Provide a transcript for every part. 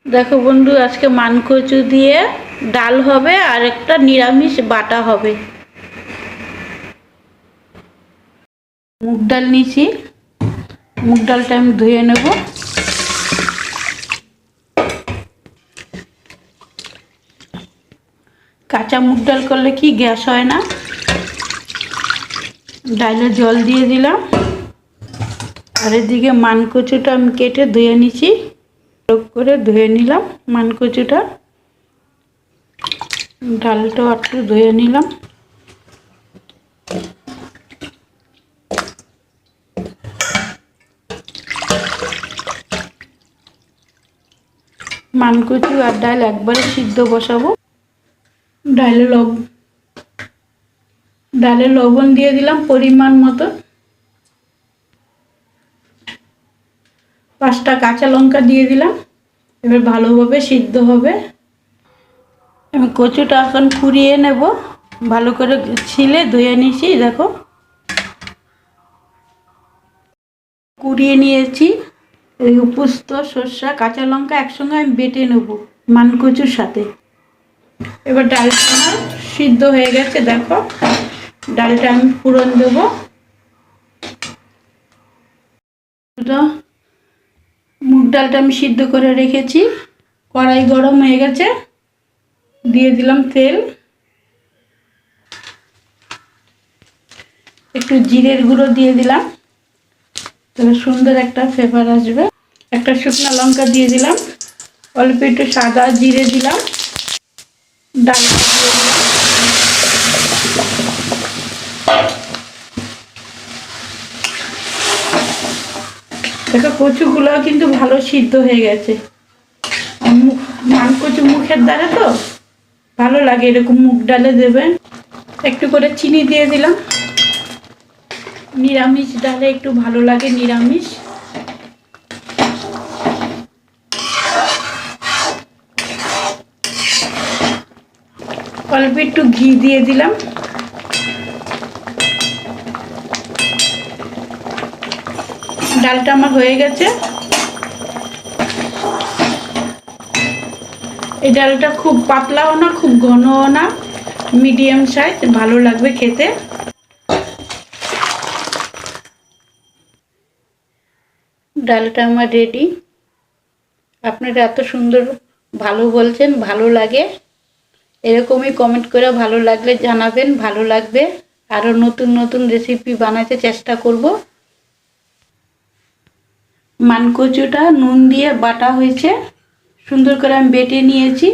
দেখো বন্ধু, আজকে মানকচু দিয়ে ডাল হবে আর একটা নিরামিষ বাটা হবে। মুগ ডাল নিয়েছি, মুগ ডালটা আমি ধুয়ে নেব। কাঁচা মুগ ডাল করলে কি গ্যাস হয় না। ডালে জল দিয়ে দিলাম, আর এদিকে মানকচুটা আমি কেটে ধুয়ে নিছি। করে ধুয়ে নিলাম মানকচুটা, ডালটাও একটু ধুয়ে নিলাম। মানকচু আর ডাল একবারে সিদ্ধ বসাবো। ডালে লবণ দিয়ে দিলাম পরিমাণ মতো। 5টা কাঁচা লঙ্কা দিয়ে দিলাম। এবার ভালোভাবে সিদ্ধ হবে। আমি কচুটা এখন কুড়িয়ে নেব, ভালো করে ছিলে ধুয়ে নিয়েছি। দেখো কুড়িয়ে নিয়েছি। এই পোস্ত, সর্ষে, কাঁচা লঙ্কা একসঙ্গে আমি বেটে নেব মানকচুর সাথে। এবার ডালটা আমার সিদ্ধ হয়ে গেছে। দেখো ডালটা আমি ফোড়ন দেবো। মুগ ডালটা আমি সিদ্ধ করে রেখেছি। কড়াই গরম হয়ে গেছে, দিয়ে দিলাম তেল। একটু জিরের গুঁড়ো দিয়ে দিলাম, তাহলে সুন্দর একটা ফ্লেভার আসবে। একটা শুকনো লঙ্কা দিয়ে দিলাম, অল্প একটু সাদা জিরে দিলাম, ডালটা দিয়ে দিলাম। দেখো কচুগুলো কিন্তু ভালো সিদ্ধ হয়ে গেছে। মানকচু মুখের দ্বারা তো ভালো লাগে, এরকম মুগ ডালে দেবেন। একটু করে চিনি দিয়ে দিলাম, নিরামিষ ডালে একটু ভালো লাগে নিরামিষ। অল্প একটু ঘি দিয়ে দিলাম। ডালটা আমার হয়ে গেছে। এই ডালটা খুব পাতলাও না, খুব ঘনও না, মিডিয়াম সাইজ, ভালো লাগবে খেতে। ডালটা আমার রেডি। আপনারা এত সুন্দর ভালো বলছেন, ভালো লাগে। এরকমই কমেন্ট করে ভালো লাগলে জানাবেন, ভালো লাগবে। আরও নতুন নতুন রেসিপি বানাতে চেষ্টা করব। মানকচুটা নুন দিয়ে বাটা হয়েছে, সুন্দর করে আমি বেটে নিয়েছি।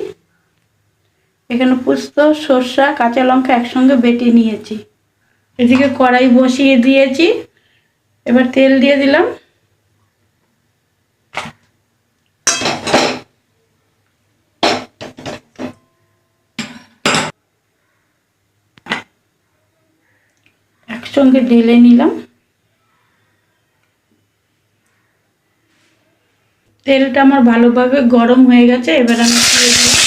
এখানে পোস্ত, সর্ষে, কাঁচা লঙ্কা একসঙ্গে বেটে নিয়েছি। এদিকে কড়াই বসিয়ে দিয়েছি, এবার তেল দিয়ে দিলাম। একসঙ্গে ঢেলে নিলাম। তেলটা আমার ভালোভাবে গরম হয়ে গেছে, এবার আমি দিয়ে দিলাম।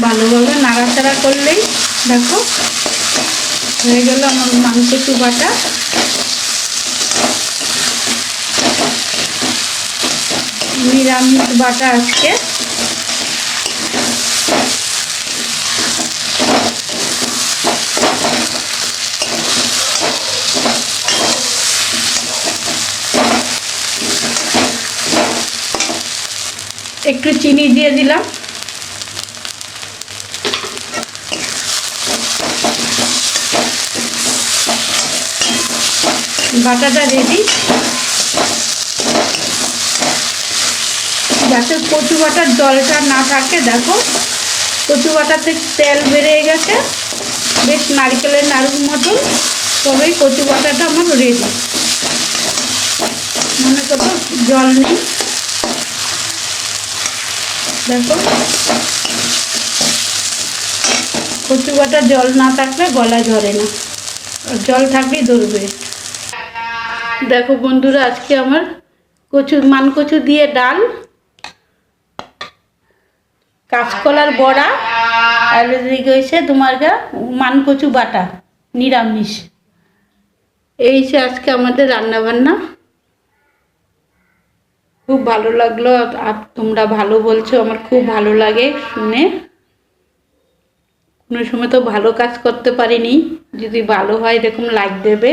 ভালোভাবে নাড়াচাড়া করলেই দেখো হয়ে গেল আমার মানকচু বাটা। নিরামিষ বাটা আজকে। একটু চিনি দিয়ে দিলাম। বাটাটা রেডি। যাতে কচু বাটার জলটা না থাকে, দেখো কচু বাটা থেকে তেল বেরিয়ে গেছে, বেশ নারকেলের নাড়ুর মতন। তবেই কচু বাটাটা আমার রেডি। মনে করো জল নেই, দেখো কচু বাটা জল না থাকলে গলা ঝরে না, জল থাকলেই ধরবে। দেখো বন্ধুরা, আজকে আমার মানকচু দিয়ে ডাল, কাঁচকলার বড়া, আর এদিকে হয়েছে তোমার মানকচু বাটা নিরামিষ। এই যে আজকে আমাদের রান্না বান্না। খুব ভালো লাগলো, আর তোমরা ভালো বলছো, আমার খুব ভালো লাগে শুনে। কোনো সময় তো ভালো কাজ করতে পারিনি, যদি ভালো হয় এরকম লাইক দেবে।